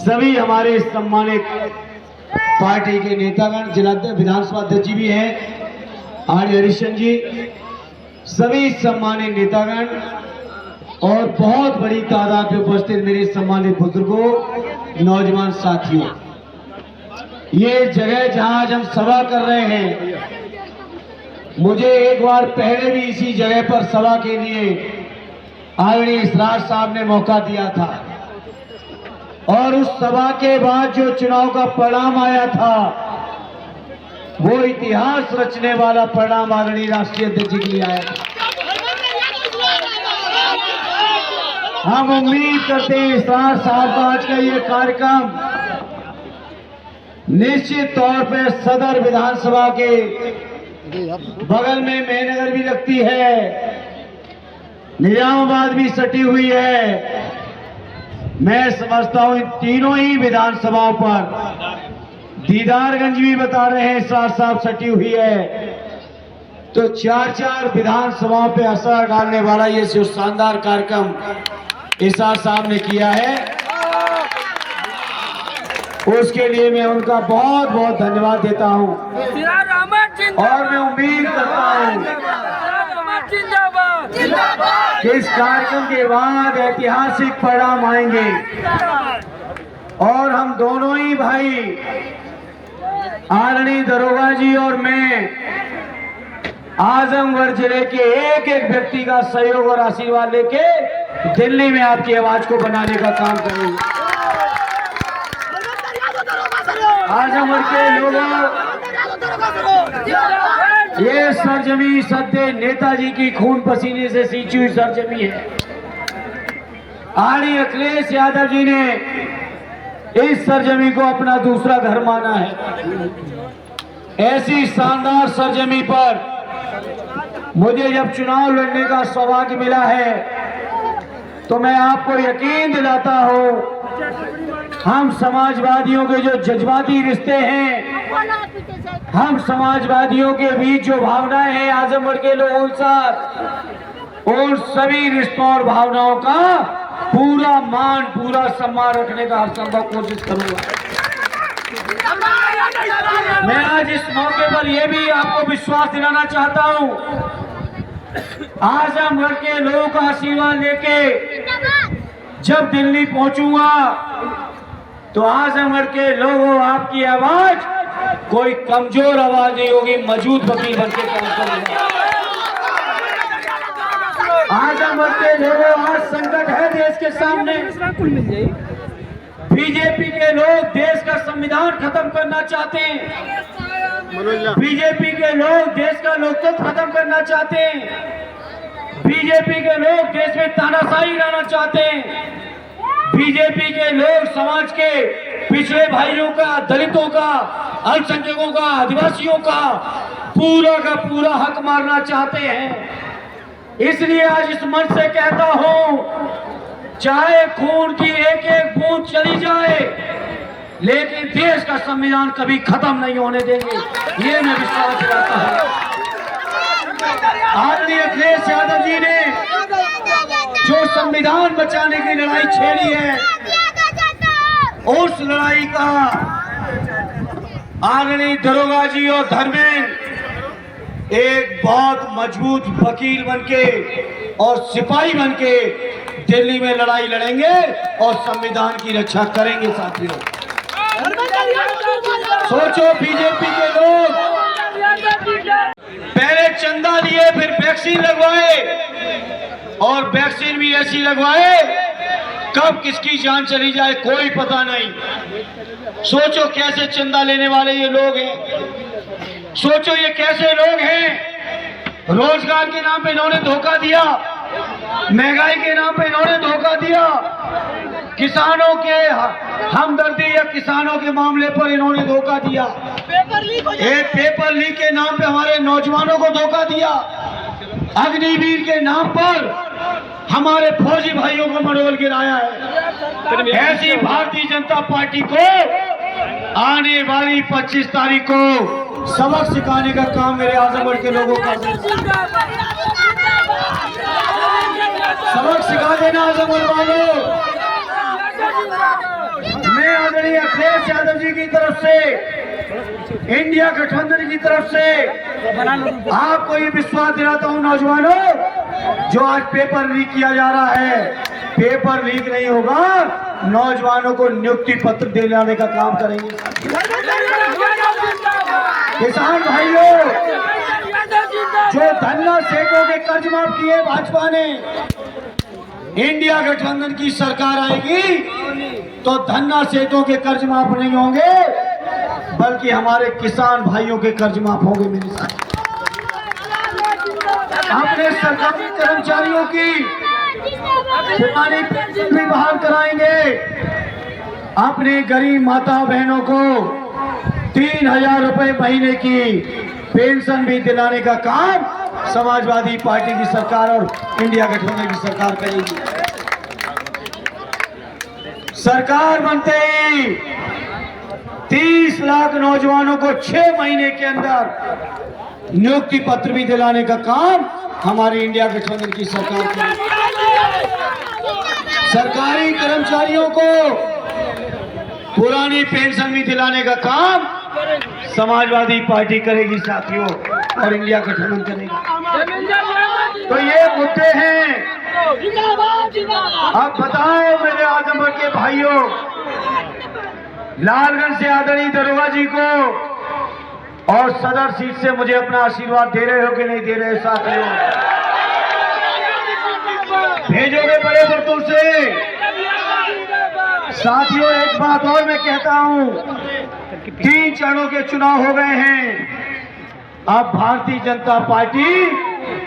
सभी हमारे सम्मानित पार्टी के नेतागण, जिला विधानसभा अध्यक्ष जी भी हैं, आर्य हरिशन जी, सभी सम्मानित नेतागण और बहुत बड़ी तादाद में उपस्थित मेरे सम्मानित बुजुर्गों, नौजवान साथियों, ये जगह जहां आज हम सभा कर रहे हैं, मुझे एक बार पहले भी इसी जगह पर सभा के लिए आदरणीय इसरार साहब ने मौका दिया था और उस सभा के बाद जो चुनाव का परिणाम आया था वो इतिहास रचने वाला परिणाम आदरणीय राष्ट्रीय अध्यक्ष के लिए आया था। हम उम्मीद करते हैं इसरार साहब का आज का ये कार्यक्रम निश्चित तौर पर सदर विधानसभा के बगल में मेहनगर भी लगती है, निजामाबाद भी सटी हुई है। मैं समझता हूं इन तीनों ही विधानसभाओं पर, दीदारगंज भी बता रहे हैं इसरार साहब सटी हुई है, तो चार विधानसभाओं पे असर डालने वाला ये शानदार कार्यक्रम इसरार साहब ने किया है। उसके लिए मैं उनका बहुत बहुत धन्यवाद देता हूं और मैं उम्मीद करता हूं कि इस कार्यक्रम के बाद ऐतिहासिक परिणाम आएंगे और हम दोनों ही भाई, आदरणीय दरोगा जी और मैं, आजमगढ़ जिले के एक एक व्यक्ति का सहयोग और आशीर्वाद लेके दिल्ली में आपकी आवाज को बनाने का काम करेंगे। आजमगढ़ के लोगों, ये सरजमी सद्य नेताजी की खून पसीने से सींची हुई सरजमी है। आर्य अखिलेश यादव जी ने इस सरजमी को अपना दूसरा घर माना है। ऐसी शानदार सरजमी पर मुझे जब चुनाव लड़ने का सौभाग्य मिला है तो मैं आपको यकीन दिलाता हूं, हम समाजवादियों के जो जज्बाती रिश्ते हैं, हम समाजवादियों के बीच जो भावनाएं हैं आजमगढ़ के लोगों के साथ, उन सभी रिश्तों और भावनाओं का पूरा मान, पूरा सम्मान रखने का हर संभव कोशिश करूंगा। मैं आज इस मौके पर यह भी आपको विश्वास दिलाना चाहता हूं, आजमगढ़ के लोगों का आशीर्वाद लेके जब दिल्ली पहुंचूंगा तो आजमगढ़ के लोगों, आपकी आवाज कोई कमजोर आवाज नहीं होगी, मजबूत वकील बन के काम करेगा। आजमगढ़ के लोगों, आज संकट है देश के सामने। बीजेपी के लोग देश का संविधान खत्म करना चाहते हैं, बीजेपी के लोग देश का लोकतंत्र खत्म करना चाहते हैं, बीजेपी के लोग देश में तानाशाही लाना चाहते हैं, बीजेपी के लोग समाज के पिछड़े भाइयों का, दलितों का, अल्पसंख्यकों का, आदिवासियों का पूरा हक मारना चाहते हैं। इसलिए आज इस मंच से कहता हूं, चाहे खून की एक एक बूंद चली जाए लेकिन देश का संविधान कभी खत्म नहीं होने देंगे, ये मैं विश्वास दिलाता हूं। आदरणीय अखिलेश यादव जी ने जो संविधान बचाने की लड़ाई छेड़ी है, उस लड़ाई का आदरणीय दरोगा जी और धर्मेंद्र एक बहुत मजबूत वकील बनके और सिपाही बनके दिल्ली में लड़ाई लड़ेंगे और संविधान की रक्षा करेंगे। साथियों, सोचो, बीजेपी के लोग पहले चंदा लिए, फिर वैक्सीन लगवाए और वैक्सीन भी ऐसी लगवाए कब किसकी जान चली जाए कोई पता नहीं। सोचो कैसे चंदा लेने वाले ये लोग हैं, सोचो ये कैसे लोग हैं। रोजगार के नाम पे इन्होंने धोखा दिया, महंगाई के नाम पे इन्होंने धोखा दिया, किसानों के हमदर्दी या किसानों के मामले पर इन्होंने धोखा दिया, पेपर लीक के नाम पे हमारे नौजवानों को धोखा दिया, अग्निवीर के नाम पर हमारे फौजी भाइयों को मनोबल गिराया है। ऐसी भारतीय जनता पार्टी को आने वाली 25 तारीख को सबक सिखाने का काम मेरे आजमगढ़ के लोगों का, सबक सिखा देना आजमगढ़ वालों। मैं आदरणीय अखिलेश यादव जी की तरफ से, इंडिया गठबंधन की तरफ से आपको ये विश्वास दिलाता हूं नौजवानों, जो आज पेपर लीक किया जा रहा है, पेपर लीक नहीं होगा, नौजवानों को नियुक्ति पत्र दिलाने का काम करेंगे। किसान भाइयों, जो धन्ना सेठों के कर्ज माफ किए भाजपा ने, इंडिया गठबंधन की सरकार आएगी तो धन्ना सेठों के कर्ज माफ नहीं होंगे, बल्कि हमारे किसान भाइयों के कर्ज माफ होंगे। मेरे साथ अपने सरकारी कर्मचारियों की पुरानी पेंशन भी बहाल कराएंगे, अपने गरीब माता बहनों को 3000 रुपए महीने की पेंशन भी दिलाने का काम समाजवादी पार्टी की सरकार और इंडिया गठबंधन की सरकार करेगी। सरकार बनते ही 30 लाख नौजवानों को 6 महीने के अंदर नियुक्ति पत्र भी दिलाने का काम हमारी इंडिया गठबंधन की सरकार करेगी। सरकारी कर्मचारियों को पुरानी पेंशन भी दिलाने का काम समाजवादी पार्टी करेगी साथियों, और इंडिया गठबंधन करेगा। तो ये मुद्दे हैं। अब बताओ मेरे आजमगढ़ के भाइयों, लालगंज से आदरणीय दरोगा जी को और सदर सीट से मुझे अपना आशीर्वाद दे रहे हो कि नहीं दे रहे हो साथियों? भेजोगे बड़े बर्तूल से? साथियों एक बात और मैं कहता हूं, 3 चरणों के चुनाव हो गए हैं। अब भारतीय जनता पार्टी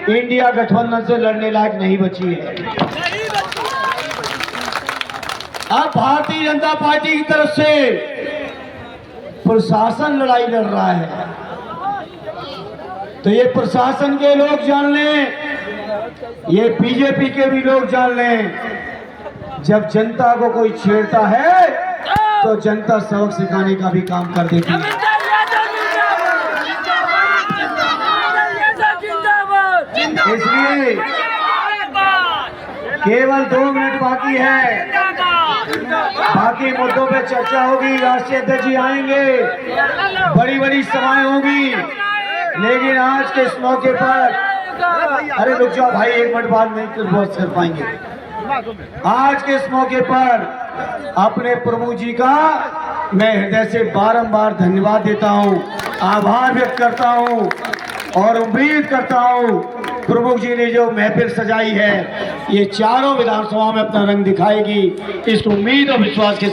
इंडिया गठबंधन से लड़ने लायक नहीं बची है। अब भारतीय जनता पार्टी की तरफ से प्रशासन लड़ाई लड़ रहा है, तो ये प्रशासन के लोग जान लें, ये बीजेपी के भी लोग जान लें, जब जनता को कोई छेड़ता है तो जनता सबक सिखाने का भी काम कर देती है। इसलिए केवल 2 मिनट बाकी है, बाकी मुद्दों पे चर्चा होगी, राष्ट्रीय अध्यक्ष जी आएंगे, बड़ी बड़ी सभाएं होंगी, लेकिन आज के इस मौके पर, अरे रुक जाओ भाई, 1 मिनट बाद नहीं कुछ बहुत कर पाएंगे। आज के इस मौके पर अपने प्रमुख जी का मैं हृदय से बारंबार धन्यवाद देता हूं, आभार व्यक्त करता हूं और उम्मीद करता हूं प्रमुख जी ने जो महफिल सजाई है, ये चारों विधानसभा में अपना रंग दिखाएगी, इस उम्मीद और विश्वास के